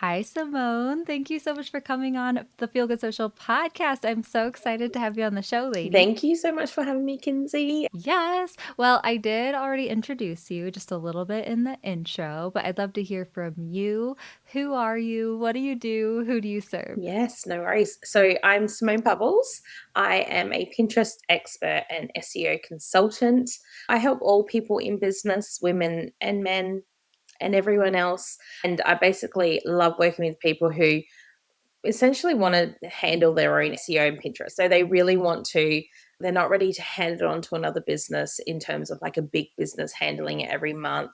Hi, Simone. Thank you so much for coming on the Feel Good Social podcast. I'm so excited to have you on the show, lady. Thank you so much for having me, Kinsey. Yes. Well, I did already introduce you just a little bit in the intro, but I'd love to hear from you. Who are you? What do you do? Who do you serve? Yes, no worries. So I'm Simone Pavils. I am a Pinterest expert and SEO consultant. I help all people in business, women and men, and everyone else. And I basically love working with people who essentially want to handle their own SEO and Pinterest. So they really want to, they're not ready to hand it on to another business in terms of like a big business handling it every month,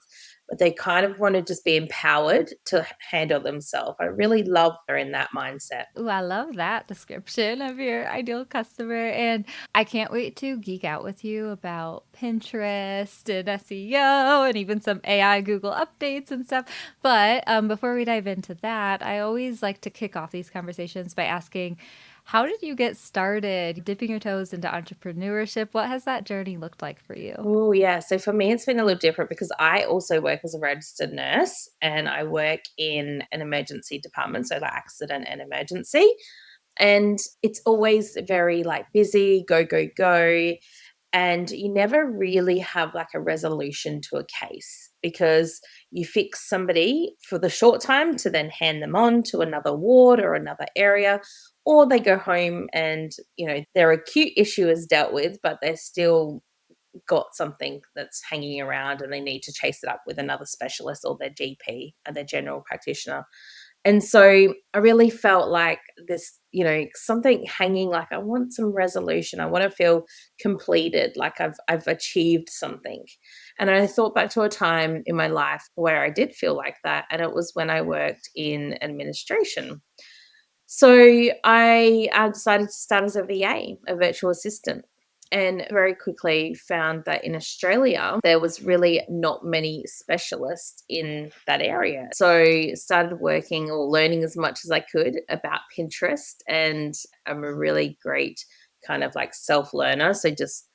but they kind of want to just be empowered to handle themselves. I really love they're in that mindset. Ooh, I love that description of your ideal customer. And I can't wait to geek out with you about Pinterest and SEO and even some AI Google updates and stuff. But before we dive into that, I always like to kick off these conversations by asking, how did you get started dipping your toes into entrepreneurship? What has that journey looked like for you? Oh, yeah. So for me, it's been a little different because I also work as a registered nurse and I work in an emergency department, so like accident and emergency. And it's always very like busy, go, go, go. And you never really have like a resolution to a case because you fix somebody for the short time to then hand them on to another ward or another area, or they go home and their acute issue is dealt with, but they're still got something that's hanging around and they need to chase it up with another specialist or their GP and their general practitioner. And so I really felt like this, something hanging, like I want some resolution. I want to feel completed, like I've achieved something. And I thought back to a time in my life where I did feel like that. And it was when I worked in administration. So I decided to start as a VA, a virtual assistant, and very quickly found that in Australia there was really not many specialists in that area. So started working or learning as much as I could about Pinterest, and I'm a really great kind of like self learner. So just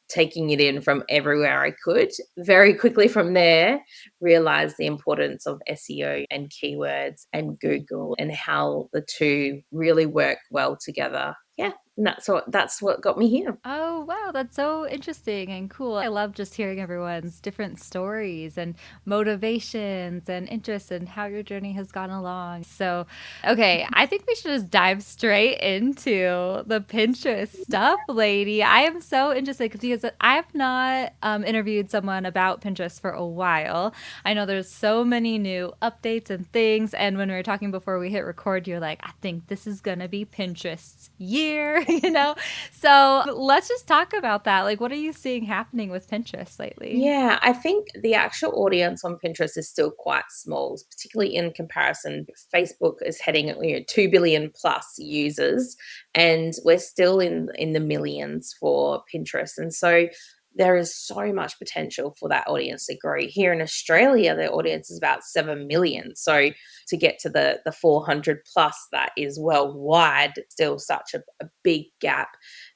taking it in from everywhere I could. Very quickly from there, realized the importance of SEO and keywords and Google and how the two really work well together. Yeah, and that's what got me here. Oh, wow, that's so interesting and cool. I love just hearing everyone's different stories and motivations and interests and how your journey has gone along. So, okay, I think we should just dive straight into the Pinterest stuff, lady. I am so interested because I have not interviewed someone about Pinterest for a while. I know there's so many new updates and things. And when we were talking before we hit record, you're like, I think this is going to be Pinterest's year, you know? So let's just talk about that. Like, what are you seeing happening with Pinterest lately? Yeah, I think the actual audience on Pinterest is still quite small, particularly in comparison. Facebook is heading at 2 billion plus users, and we're still in the millions for Pinterest. And so there is so much potential for that audience to grow. Here in Australia, the audience is about 7 million. So to get to the 400 plus that is worldwide, still such a big gap.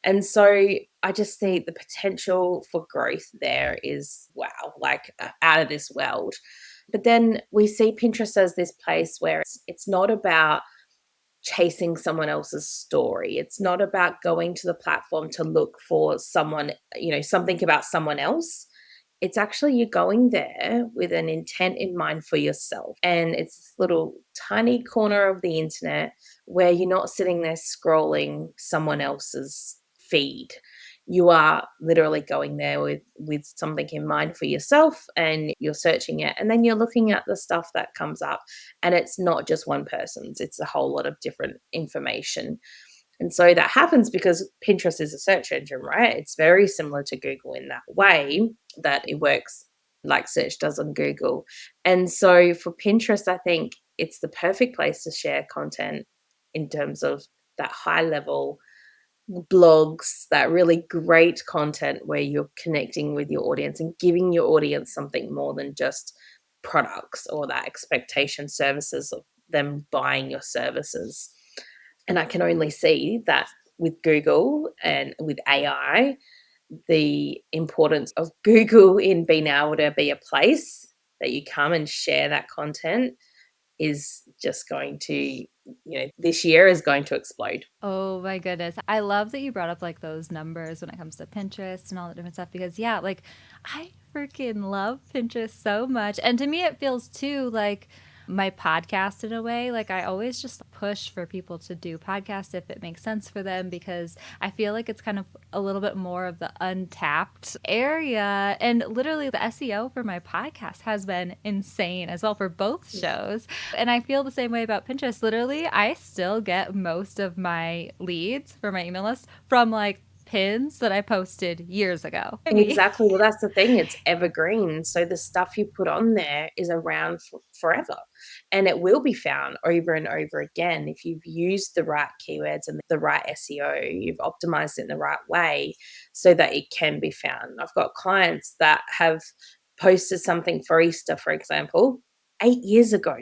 And so I just think the potential for growth there is wow, like out of this world. But then we see Pinterest as this place where it's not about chasing someone else's story. It's not about going to the platform to look for someone, something about someone else. It's actually you going there with an intent in mind for yourself. And it's this little tiny corner of the internet where you're not sitting there scrolling someone else's feed. You are literally going there with something in mind for yourself and you're searching it. And then you're looking at the stuff that comes up. And it's not just one person's, it's a whole lot of different information. And so that happens because Pinterest is a search engine, right? It's very similar to Google in that way that it works like search does on Google. And so for Pinterest, I think it's the perfect place to share content in terms of that high level blogs, that really great content where you're connecting with your audience and giving your audience something more than just products or that expectation services of them buying your services. And I can only see that with Google and with AI, the importance of Google in being able to be a place that you come and share that content is just going to, this year is going to explode. Oh my goodness. I love that you brought up like those numbers when it comes to Pinterest and all that different stuff because yeah, like I freaking love Pinterest so much. And to me it feels too like my podcast in a way. Like I always just push for people to do podcasts if it makes sense for them because I feel like it's kind of a little bit more of the untapped area. And literally the SEO for my podcast has been insane as well for both shows. And I feel the same way about Pinterest. Literally, I still get most of my leads for my email list from like pins that I posted years ago. I mean, Exactly. Well, that's the thing. It's evergreen. So the stuff you put on there is around forever and it will be found over and over again. If you've used the right keywords and the right SEO, you've optimized it in the right way so that it can be found. I've got clients that have posted something for Easter, for example, 8 years ago.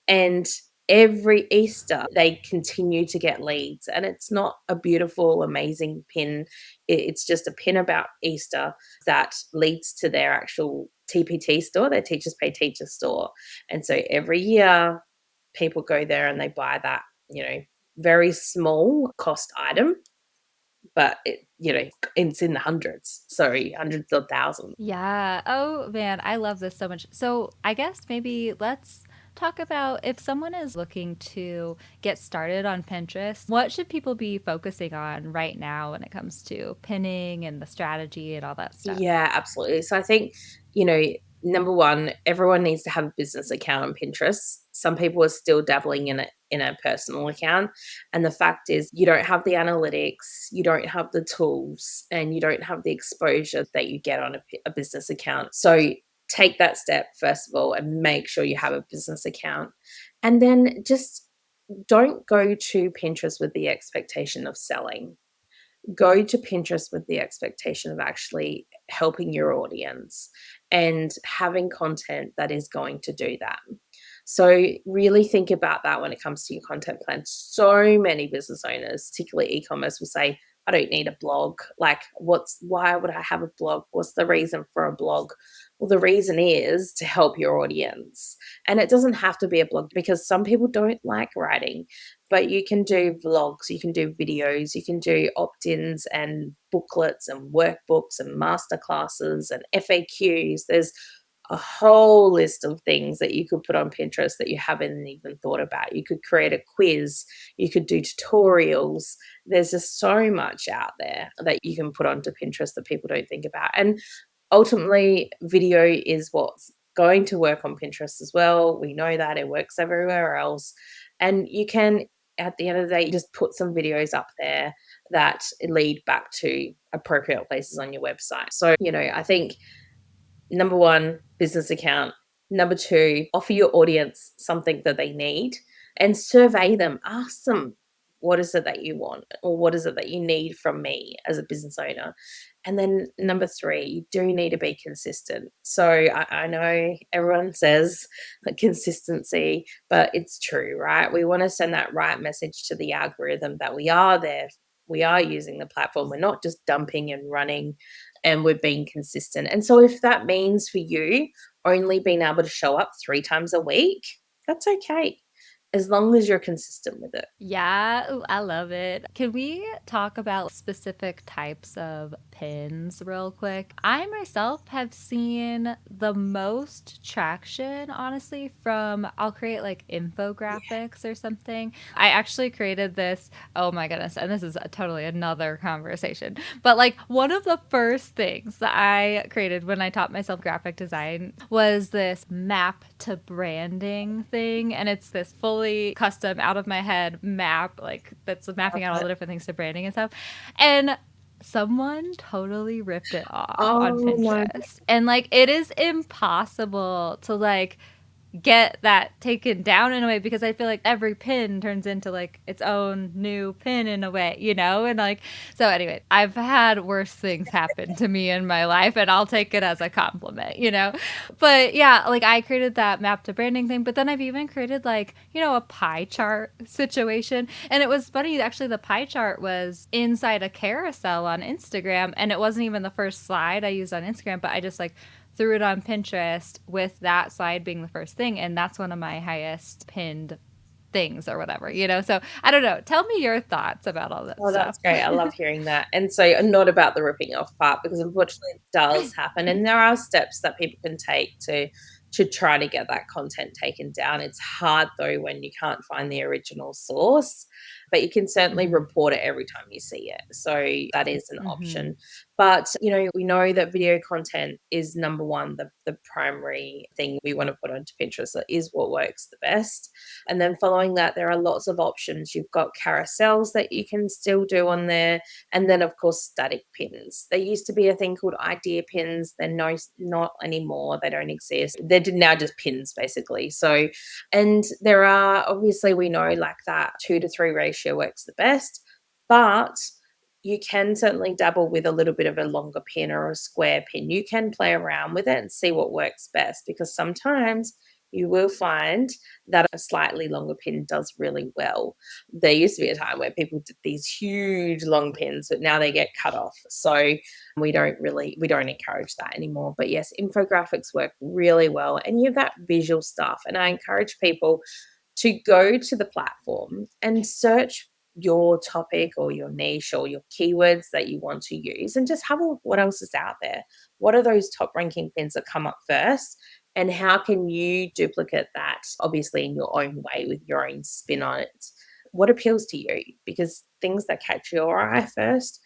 And every Easter, they continue to get leads. And it's not a beautiful, amazing pin. It's just a pin about Easter that leads to their actual TPT store, their Teachers Pay Teacher store. And so every year, people go there and they buy that, very small cost item, but it's in the hundreds. Sorry, hundreds of thousands. yeah. Oh man, I love this so much. So I guess maybe let's talk about if someone is looking to get started on Pinterest, what should people be focusing on right now when it comes to pinning and the strategy and all that stuff? Yeah, absolutely. So I think, you know, number one, everyone needs to have a business account on Pinterest. Some people are still dabbling in a personal account. And the fact is you don't have the analytics, you don't have the tools, and you don't have the exposure that you get on a business account. So take that step first of all and make sure you have a business account. And then just don't go to Pinterest with the expectation of selling. Go to Pinterest with the expectation of actually helping your audience and having content that is going to do that. So, really think about that when it comes to your content plan. So many business owners, particularly e commerce, will say, I don't need a blog. Like, why would I have a blog? What's the reason for a blog? Well, the reason is to help your audience. And it doesn't have to be a blog because some people don't like writing, but you can do vlogs, you can do videos, you can do opt ins and booklets and workbooks and masterclasses and FAQs. There's a whole list of things that you could put on Pinterest that you haven't even thought about. You could create a quiz, you could do tutorials. There's just so much out there that you can put onto Pinterest that people don't think about. And ultimately, video is what's going to work on Pinterest as well. We know that it works everywhere else. And you can, at the end of the day, just put some videos up there that lead back to appropriate places on your website. So, I think number one, business account. Number two, offer your audience something that they need and survey them. Ask them, what is it that you want or what is it that you need from me as a business owner? And then number three, you do need to be consistent. So I know everyone says consistency, but it's true, right? We want to send that right message to the algorithm that we are there. We are using the platform. We're not just dumping and running, and we're being consistent. And so if that means for you only being able to show up 3 times a week, that's okay, as long as you're consistent with it. Yeah, ooh, I love it. Can we talk about specific types of pins real quick? I myself have seen the most traction, honestly, from I'll create like infographics or something. I actually created this, oh my goodness, and this is totally another conversation. But like one of the first things that I created when I taught myself graphic design was this map to branding thing. And it's this fully custom out of my head map, like that's mapping out all the different things to branding and stuff. And someone totally ripped it off on Oh my Pinterest. And like it is impossible to like get that taken down in a way because I feel like every pin turns into like its own new pin in a way, you know? And like, so anyway, I've had worse things happen to me in my life and I'll take it as a compliment, you know? But yeah, like I created that map to branding thing, but then I've even created like, you know, a pie chart situation. And it was funny, actually, the pie chart was inside a carousel on Instagram and it wasn't even the first slide I used on Instagram, but I just like threw it on Pinterest with that side being the first thing. And that's one of my highest pinned things or whatever, you know? So I don't know. Tell me your thoughts about all that Oh, stuff. that's great. I love hearing that. And so, not about the ripping off part, because unfortunately it does happen. And there are steps that people can take to try to get that content taken down. It's hard though when you can't find the original source, but you can certainly Hmm. report it every time you see it. So that is an Hmm. option. But we know that video content is number one, the primary thing we want to put onto Pinterest. That is what works the best. And then following that, there are lots of options. You've got carousels that you can still do on there. And then, of course, static pins. There used to be a thing called idea pins. They're not anymore. They don't exist. They're now just pins, basically. So, and there are, obviously, we know like that 2 to 3 ratio works the best. But you can certainly dabble with a little bit of a longer pin or a square pin. You can play around with it and see what works best, because sometimes you will find that a slightly longer pin does really well. There used to be a time where people did these huge long pins, but now they get cut off. So we don't encourage that anymore. But yes, infographics work really well, and you've got visual stuff. And I encourage people to go to the platform and search your topic or your niche or your keywords that you want to use, and just have a look what else is out there. What are those top ranking pins that come up first? And how can you duplicate that, obviously, in your own way with your own spin on it? What appeals to you? Because things that catch your eye first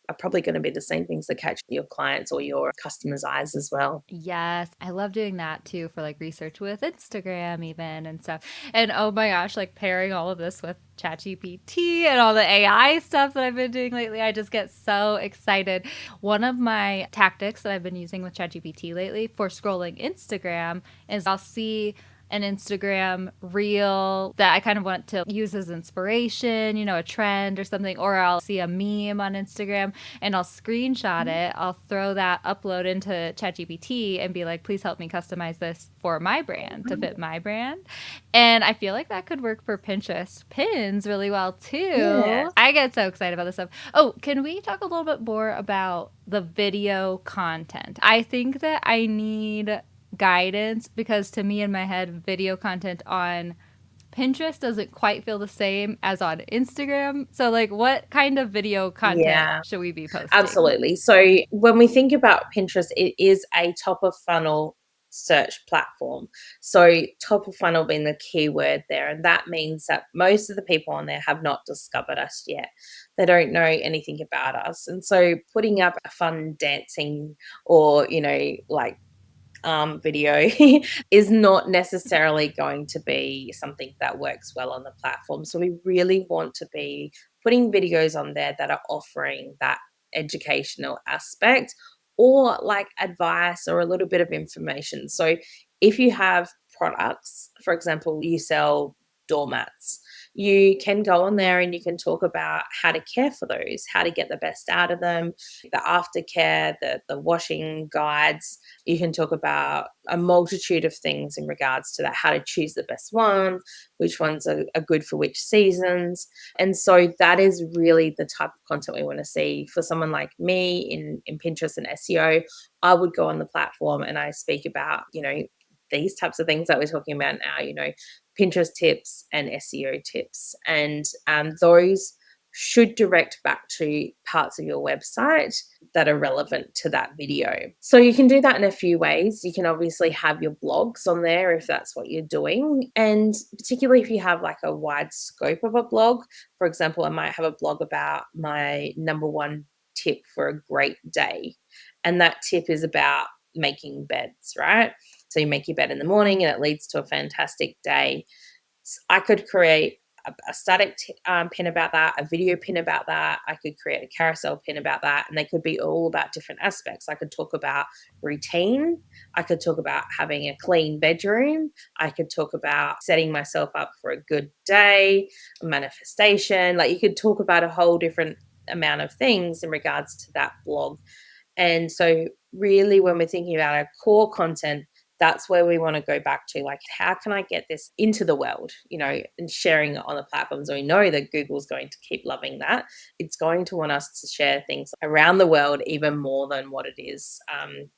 are probably going to be the same things that catch your clients or your customers' eyes as well. Yes, I love doing that too for like research with Instagram even and stuff. And oh my gosh, like pairing all of this with ChatGPT and all the AI stuff that I've been doing lately, I just get so excited. One of my tactics that I've been using with ChatGPT lately for scrolling Instagram is I'll see an Instagram reel that I kind of want to use as inspiration, you know, a trend or something, or I'll see a meme on Instagram and I'll screenshot it. I'll throw that upload into ChatGPT and be like, please help me customize this for my brand to fit my brand. And I feel like that could work for Pinterest pins really well Yeah. too. I get so excited about this stuff. Oh, can we talk a little bit more about the video content? I think that I need guidance because to me in my head, video content on Pinterest doesn't quite feel the same as on Instagram. So, like, what kind of video content Yeah. should we be posting? Absolutely. So when we think about Pinterest, it is a top of funnel search platform. So top of funnel being the keyword there. And that means that most of the people on there have not discovered us yet. They don't know anything about us. And so putting up a fun dancing or, like video is not necessarily going to be something that works well on the platform. So we really want to be putting videos on there that are offering that educational aspect or like advice or a little bit of information. So if you have products, for example, you sell doormats, you can go on there and you can talk about how to care for those, how to get the best out of them, the aftercare, the washing guides. You can talk about a multitude of things in regards to that, how to choose the best one, which ones are good for which seasons. And so that is really the type of content we want to see. For someone like me in Pinterest and SEO, I would go on the platform and I speak about, these types of things that we're talking about now, Pinterest tips and SEO tips. And those should direct back to parts of your website that are relevant to that video. So you can do that in a few ways. You can obviously have your blogs on there if that's what you're doing. And particularly if you have like a wide scope of a blog, for example, I might have a blog about my number one tip for a great day. And that tip is about making beds, right? So you make your bed in the morning and it leads to a fantastic day. I could create a static pin about that, a video pin about that. I could create a carousel pin about that, and they could be all about different aspects. I could talk about routine. I could talk about having a clean bedroom. I could talk about setting myself up for a good day, manifestation. Like you could talk about a whole different amount of things in regards to that blog. And so, really, when we're thinking about our core content, that's where we want to go back to. Like, how can I get this into the world, and sharing it on the platforms? We know that Google's going to keep loving that. It's going to want us to share things around the world even more than what it is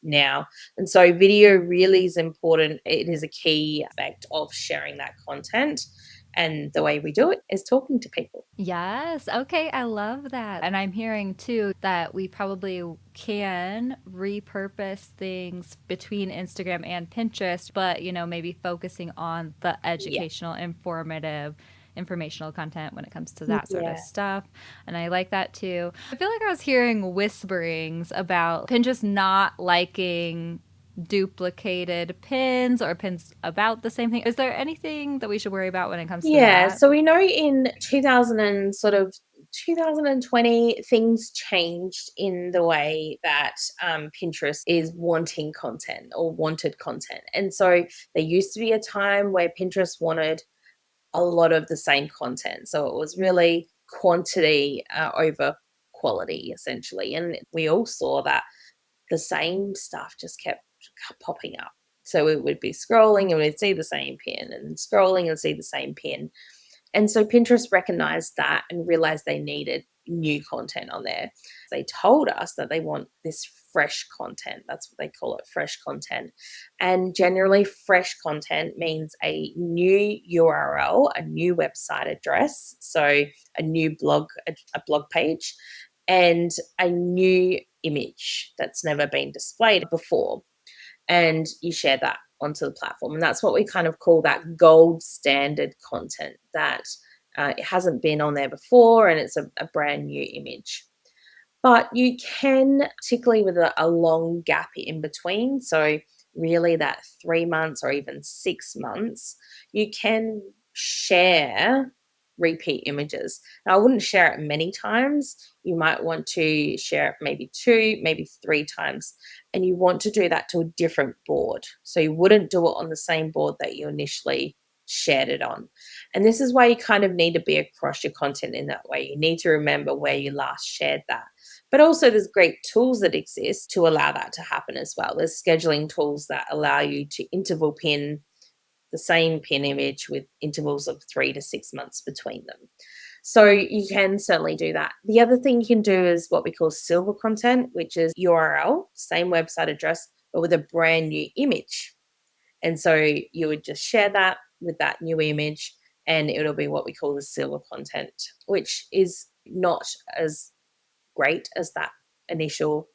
now. And so video really is important. It is a key aspect of sharing that content. And the way we do it is talking to people. Yes. Okay. I love that. And I'm hearing too that we probably can repurpose things between Instagram and Pinterest, but, maybe focusing on the Yeah. educational, informational content when it comes to that sort of Yeah. stuff. And I like that too. I feel like I was hearing whisperings about Pinterest not liking duplicated pins or pins about the same thing. Is there anything that we should worry about when it comes to Yeah, that? so we know in 2000 and sort of 2020, things changed in the way that Pinterest is wanting content or wanted content. And so there used to be a time where Pinterest wanted a lot of the same content. So it was really quantity over quality, essentially. And we all saw that the same stuff just kept popping up. So we would be scrolling and we'd see the same pin and scrolling and see the same pin. And so Pinterest recognized that and realized they needed new content on there. They told us that they want this fresh content. That's what they call it, fresh content. And generally, fresh content means a new URL, a new website address, so a new blog, a blog page, and a new image that's never been displayed before. And you share that onto the platform. And that's what we kind of call that gold standard content that it hasn't been on there before and it's a brand new image. But you can, particularly with a long gap in between, so really that 3 months or even 6 months, you can share repeat images. Now, I wouldn't share it many times. You might want to share it maybe 2, maybe 3 times. And you want to do that to a different board. So you wouldn't do it on the same board that you initially shared it on. And this is why you kind of need to be across your content in that way. You need to remember where you last shared that. But also, there's great tools that exist to allow that to happen as well. There's scheduling tools that allow you to interval pin the same pin image with intervals of 3 to 6 months between them. So you can certainly do that. The other thing you can do is what we call silver content, which is URL, same website address, but with a brand new image. And so you would just share that with that new image, and it'll be what we call the silver content, which is not as great as that initial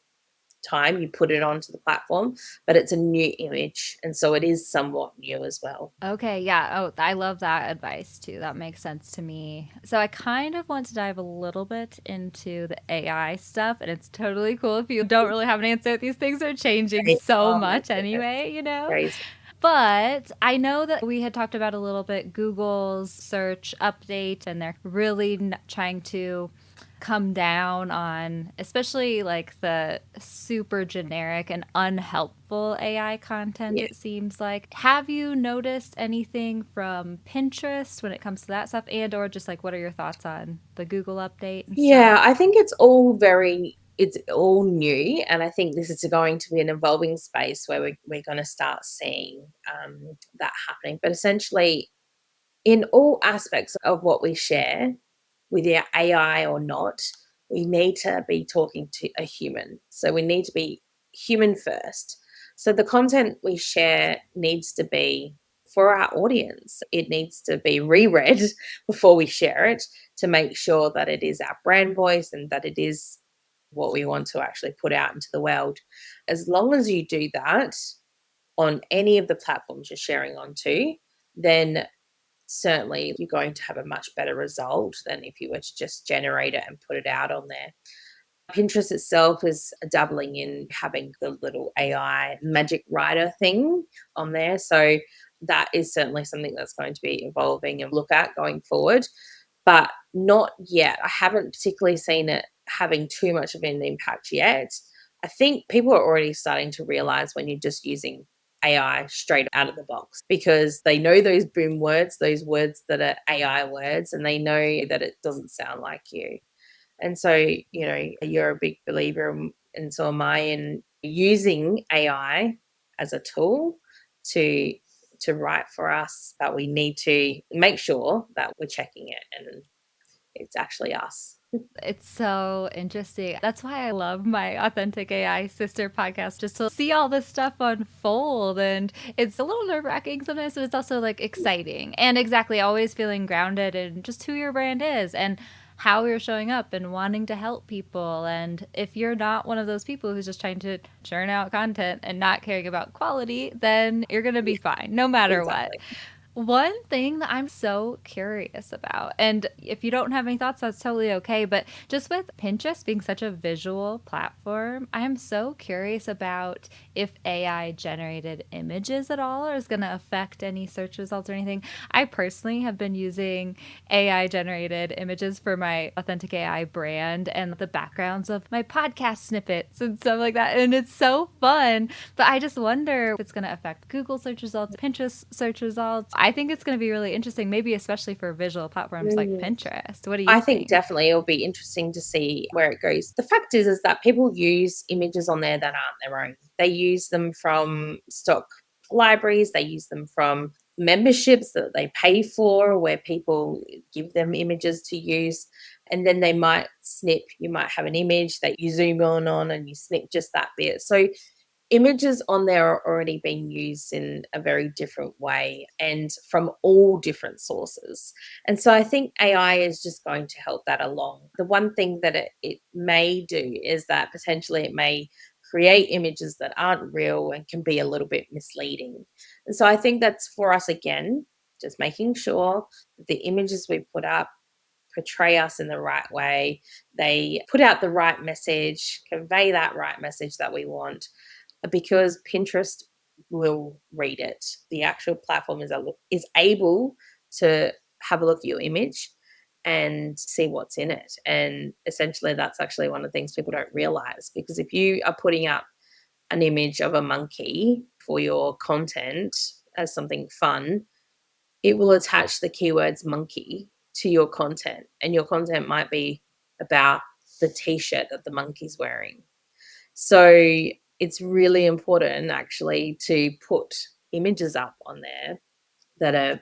time you put it onto the platform, but it's a new image. And so it is somewhat new as well. Okay, yeah. Oh, I love that advice too. That makes sense to me. So I kind of want to dive a little bit into the AI stuff, and it's totally cool if you don't really have an answer. These things are changing Right. so Oh my much goodness. anyway. Crazy. But I know that we had talked about a little bit Google's search update, and they're really trying to come down on especially like the super generic and unhelpful AI content, Yeah. it seems like. Have you noticed anything from Pinterest when it comes to that stuff, and or just like what are your thoughts on the Google update and Yeah, stuff? I think it's all new. And I think this is going to be an evolving space where we're going to start seeing that happening. But essentially, in all aspects of what we share, with our AI or not, we need to be talking to a human. So we need to be human first. So the content we share needs to be for our audience. It needs to be reread before we share it to make sure that it is our brand voice and that it is what we want to actually put out into the world. As long as you do that on any of the platforms you're sharing onto, then certainly you're going to have a much better result than if you were to just generate it and put it out on there. Pinterest itself is dabbling in having the little AI magic writer thing on there. So that is certainly something that's going to be evolving and look at going forward, but not yet. I haven't particularly seen it having too much of an impact yet. I think people are already starting to realize when you're just using AI straight out of the box because they know those boom words, those words that are AI words, and they know that it doesn't sound like you. And so, you're a big believer, and so am I, in using AI as a tool to write for us, but we need to make sure that we're checking it and it's actually us. It's so interesting. That's why I love my Authentic AI sister podcast, just to see all this stuff unfold. And it's a little nerve wracking sometimes, but it's also like exciting. And exactly, always feeling grounded in just who your brand is and how you're showing up and wanting to help people. And if you're not one of those people who's just trying to churn out content and not caring about quality, then you're going to be Yeah, fine no matter what. exactly. One thing that I'm so curious about, and if you don't have any thoughts, that's totally okay, but just with Pinterest being such a visual platform, I'm so curious about if AI generated images at all or is going to affect any search results or anything. I personally have been using AI generated images for my Authentic AI brand and the backgrounds of my podcast snippets and stuff like that. And it's so fun. But I just wonder if it's going to affect Google search results, Pinterest search results. I think it's going to be really interesting, maybe especially for visual platforms like Mm. Pinterest. What do you I think think? definitely it'll be interesting to see where it goes. The fact is that people use images on there that aren't their own. They use them from stock libraries, they use them from memberships that they pay for, where people give them images to use. And then they might snip, you might have an image that you zoom on and you snip just that bit. So images on there are already being used in a very different way and from all different sources. And so I think AI is just going to help that along. The one thing that it may do is that potentially it may create images that aren't real and can be a little bit misleading. And so I think that's for us again, just making sure that the images we put up portray us in the right way. They put out the right message, convey that right message that we want, because Pinterest will read it. The actual platform is able to have a look at your image and see what's in it. And essentially, that's actually one of the things people don't realize, because if you are putting up an image of a monkey for your content as something fun, it will attach the keywords monkey to your content, and your content might be about the t-shirt that the monkey's wearing. So it's really important actually to put images up on there that are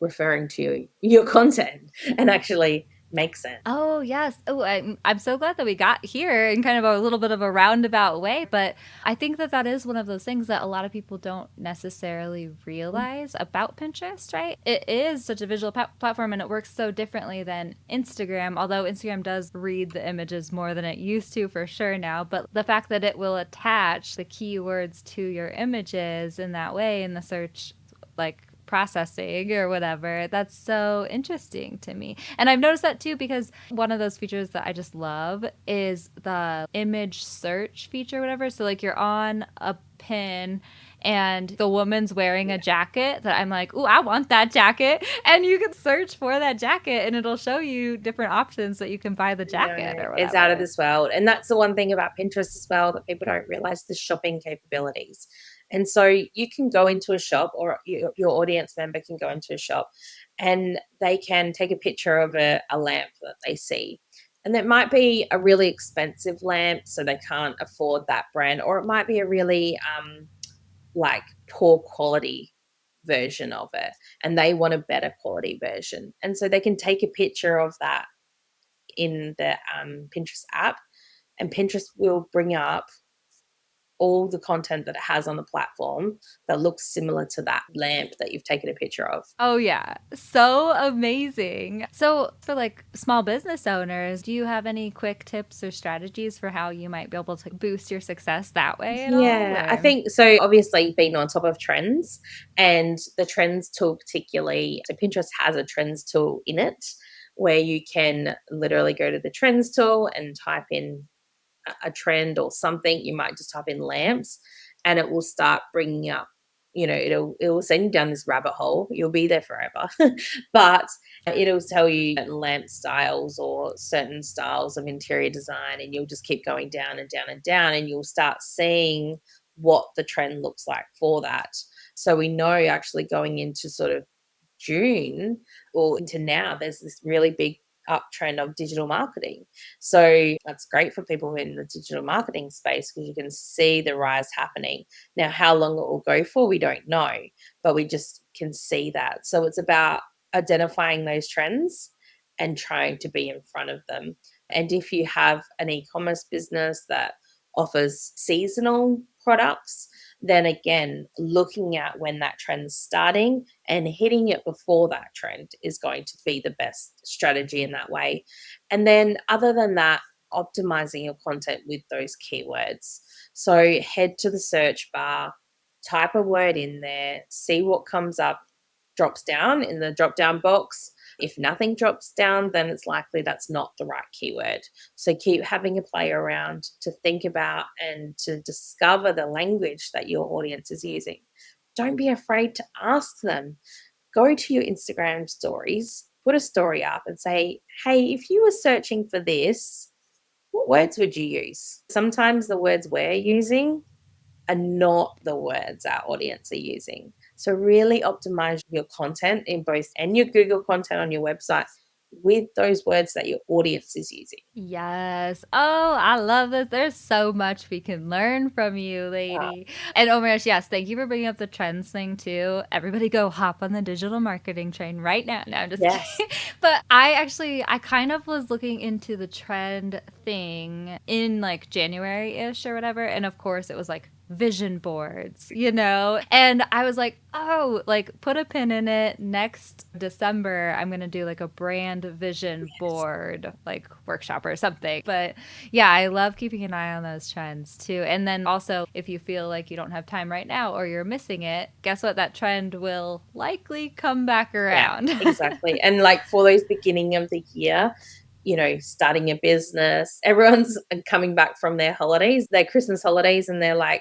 referring to your content and actually make sense. Oh, yes. Oh, I'm so glad that we got here in kind of a little bit of a roundabout way. But I think that that is one of those things that a lot of people don't necessarily realize about Pinterest, right? It is such a visual platform and it works so differently than Instagram, although Instagram does read the images more than it used to for sure now. But the fact that it will attach the keywords to your images in that way in the search, like, processing or whatever. That's so interesting to me. And I've noticed that too because one of those features that I just love is the image search feature, whatever. So like you're on a pin and the woman's wearing a Yeah. jacket that I'm like, "Ooh, I want that jacket." And you can search for that jacket and it'll show you different options that you can buy the No, jacket or it's out of whatever. this world. And that's the one thing about Pinterest as well that people don't realize, the shopping capabilities. And so you can go into a shop, or your audience member can go into a shop and they can take a picture of a lamp that they see. And it might be a really expensive lamp, so they can't afford that brand, or it might be a really like poor quality version of it and they want a better quality version. And so they can take a picture of that in the Pinterest app, and Pinterest will bring up all the content that it has on the platform that looks similar to that lamp that you've taken a picture of. Oh yeah. So amazing. So for like small business owners, do you have any quick tips or strategies for how you might be able to boost your success that way at all Yeah, I or think so. Obviously, being on top of trends, and the trends tool, particularly, so Pinterest has a trends tool in it where you can literally go to the trends tool and type in a trend or something. You might just type in lamps and it will start bringing up, it will send you down this rabbit hole. You'll be there forever. But it'll tell you certain lamp styles or certain styles of interior design, and you'll just keep going down and down and down, and you'll start seeing what the trend looks like for that. So we know actually going into sort of June or into now, there's this really big uptrend of digital marketing. So that's great for people in the digital marketing space because you can see the rise happening. Now, how long it will go for, we don't know, but we just can see that. So it's about identifying those trends and trying to be in front of them. And if you have an e-commerce business that offers seasonal products, then again, looking at when that trend's starting and hitting it before that trend is going to be the best strategy in that way. And then, other than that, optimizing your content with those keywords. So, head to the search bar, type a word in there, see what comes up, drops down in the drop down box. If nothing drops down, then it's likely that's not the right keyword. So keep having a play around to think about and to discover the language that your audience is using. Don't be afraid to ask them. Go to your Instagram stories, put a story up and say, hey, if you were searching for this, what words would you use? Sometimes the words we're using are not the words our audience are using. So really optimize your content in both and your Google content on your website with those words that your audience is using. Yes. Oh, I love this. There's so much we can learn from you, lady. And oh my gosh, yes, thank you for bringing up the trends thing too. Everybody go hop on the digital marketing train right now. No, I'm just Yes. kidding. But I kind of was looking into the trend thing in like January-ish or whatever. And of course, it was like vision boards, And I was like, oh, like put a pin in it. Next December, I'm going to do like a brand vision Yes. board, like workshop or something. But yeah, I love keeping an eye on those trends too. And then also, if you feel like you don't have time right now or you're missing it, guess what? That trend will likely come back Yeah, around. exactly. And like for those beginning of the year, starting a business, everyone's coming back from their holidays, their Christmas holidays, and they're like,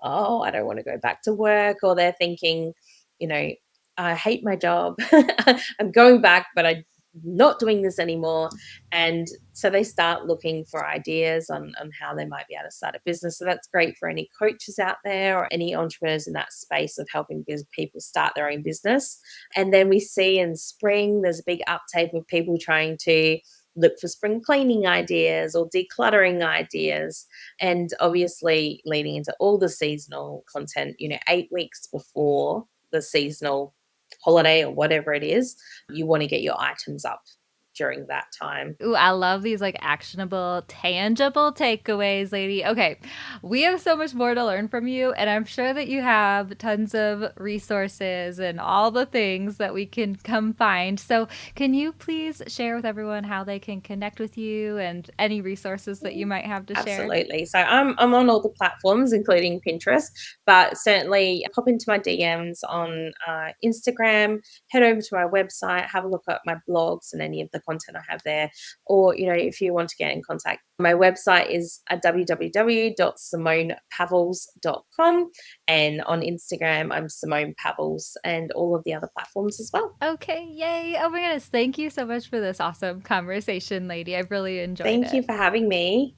oh, I don't want to go back to work. Or they're thinking, you know, I hate my job. I'm going back, but I'm not doing this anymore. And so they start looking for ideas on how they might be able to start a business. So that's great for any coaches out there or any entrepreneurs in that space of helping people start their own business. And then we see in spring, there's a big uptake of people trying to look for spring cleaning ideas or decluttering ideas. And obviously, leading into all the seasonal content, 8 weeks before the seasonal holiday or whatever it is, you want to get your items up during that time. Ooh, I love these like actionable, tangible takeaways, lady. Okay, we have so much more to learn from you, and I'm sure that you have tons of resources and all the things that we can come find. So, can you please share with everyone how they can connect with you and any resources that you might have to share? Absolutely. So I'm on all the platforms, including Pinterest, but certainly pop into my DMs on Instagram, head over to my website, have a look at my blogs and any of the content I have there. Or, if you want to get in contact, my website is www.simonepavils.com. And on Instagram, I'm Simone Pavils and all of the other platforms as well. Okay, yay. Oh my goodness. Thank you so much for this awesome conversation, lady. I've really enjoyed Thank you it. for having me.